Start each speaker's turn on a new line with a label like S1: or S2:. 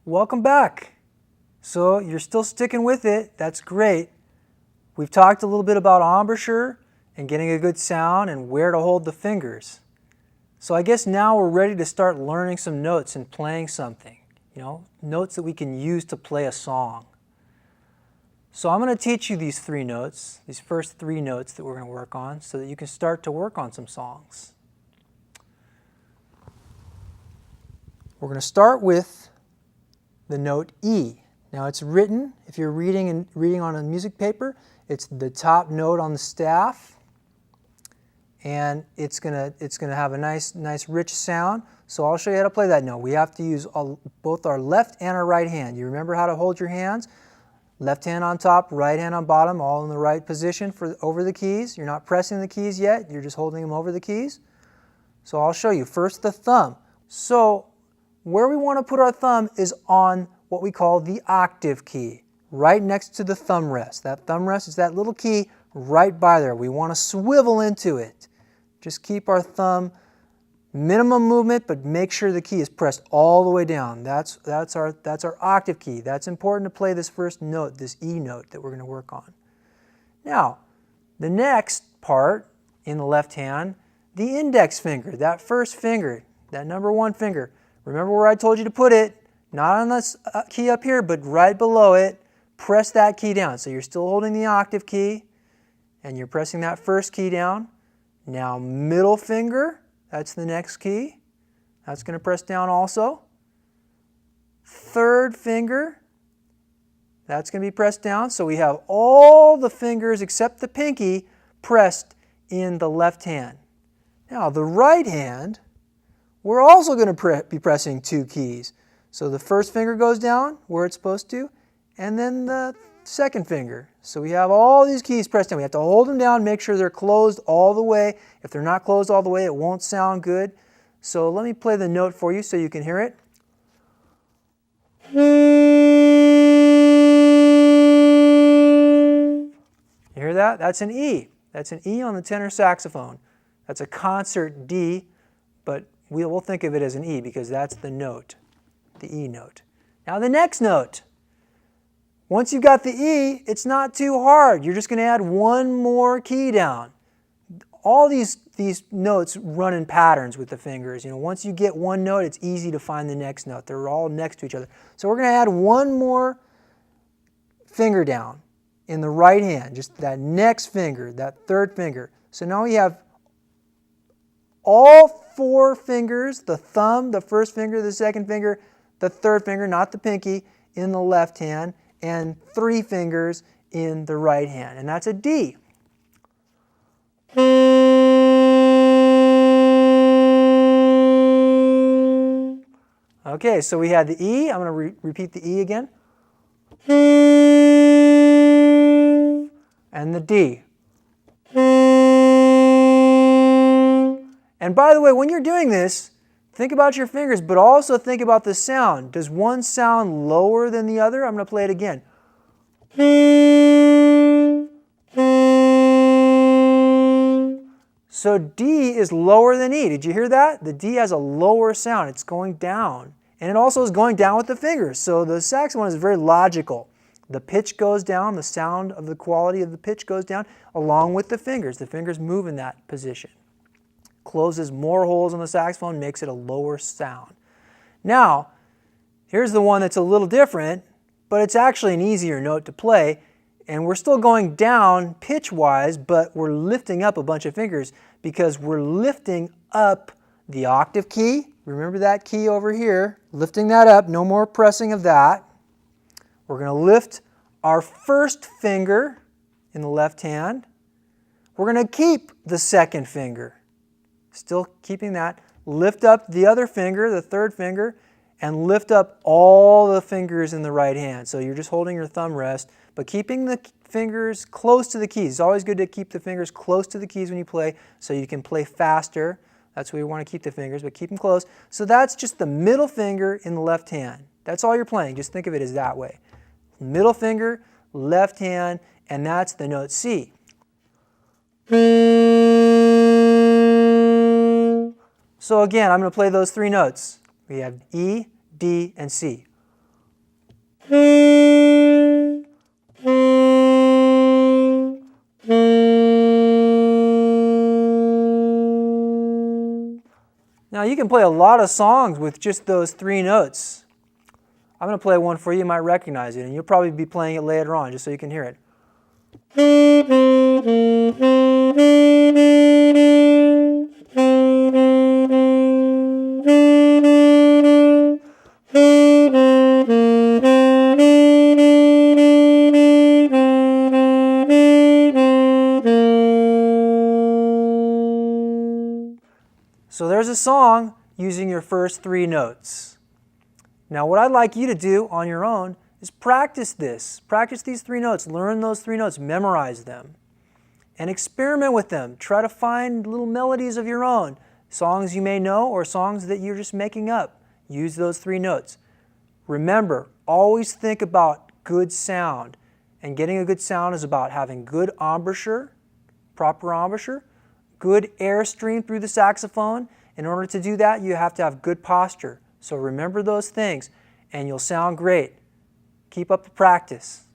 S1: Welcome back. So you're still sticking with it. That's great. We've talked a little bit about embouchure and getting a good sound and where to hold the fingers. So I guess now we're ready to start learning some notes and playing something. Notes that we can use to play a song. So I'm going to teach you these three notes, these first three notes that we're going to work on, so that you can start to work on some songs. We're going to start with the note E. Now it's written, if you're reading on a music paper, it's the top note on the staff, and it's gonna have a nice rich sound. So I'll show you how to play that note. We have to use both our left and our right hand. You remember how to hold your hands? Left hand on top, right hand on bottom, all in the right position over the keys. You're not pressing the keys yet, you're just holding them over the keys. So I'll show you. First, the thumb. So where we want to put our thumb is on what we call the octave key, right next to the thumb rest. That thumb rest is that little key right by there. We want to swivel into it. Just keep our thumb minimum movement, but make sure the key is pressed all the way down. That's our octave key. That's important to play this first note, this E note that we're going to work on. Now, the next part in the left hand, the index finger, that first finger, that number one finger. Remember where I told you to put it? Not on this key up here, but right below it. Press that key down. So you're still holding the octave key, and you're pressing that first key down. Now middle finger, that's the next key. That's going to press down also. Third finger, that's going to be pressed down. So we have all the fingers except the pinky pressed in the left hand. Now the right hand, we're also going to be pressing two keys. So the first finger goes down where it's supposed to, and then the second finger. So we have all these keys pressed down. We have to hold them down, make sure they're closed all the way. If they're not closed all the way, it won't sound good. So let me play the note for you so you can hear it. You hear that? That's an E. That's an E on the tenor saxophone. That's a concert D, but we'll think of it as an E because that's the note, the E note. Now the next note. Once you've got the E, it's not too hard. You're just going to add one more key down. All these notes run in patterns with the fingers. Once you get one note, it's easy to find the next note. They're all next to each other. So we're going to add one more finger down in the right hand, just that next finger, that third finger. So now we have all four fingers, the thumb, the first finger, the second finger, the third finger, not the pinky, in the left hand, and three fingers in the right hand. And that's a D. Okay, so we had the E. I'm going to repeat the E again. And the D. And by the way, when you're doing this, think about your fingers, but also think about the sound. Does one sound lower than the other? I'm going to play it again. So D is lower than E. Did you hear that? The D has a lower sound. It's going down. And it also is going down with the fingers. So the saxophone is very logical. The pitch goes down, the sound of the quality of the pitch goes down along with the fingers. The fingers move in that position. Closes more holes on the saxophone, makes it a lower sound. Now, here's the one that's a little different, but it's actually an easier note to play, and we're still going down pitch-wise, but we're lifting up a bunch of fingers because we're lifting up the octave key. Remember that key over here? Lifting that up, no more pressing of that. We're going to lift our first finger in the left hand. We're going to keep the second finger. Still keeping that. Lift up the other finger, the third finger, and lift up all the fingers in the right hand. So you're just holding your thumb rest, but keeping the fingers close to the keys. It's always good to keep the fingers close to the keys when you play so you can play faster. That's where you want to keep the fingers, but keep them close. So that's just the middle finger in the left hand. That's all you're playing. Just think of it as that way. Middle finger, left hand, and that's the note C. So again, I'm going to play those three notes. We have E, D, and C. Now you can play a lot of songs with just those 3 notes. I'm going to play one for you, you might recognize it, and you'll probably be playing it later on just so you can hear it. So there's a song using your first 3 notes. Now what I'd like you to do on your own is practice this. Practice these 3 notes. Learn those 3 notes. Memorize them. And experiment with them. Try to find little melodies of your own. Songs you may know or songs that you're just making up. Use those 3 notes. Remember, always think about good sound. And getting a good sound is about having good embouchure, proper embouchure, good airstream through the saxophone. In order to do that, you have to have good posture. So remember those things, and you'll sound great. Keep up the practice.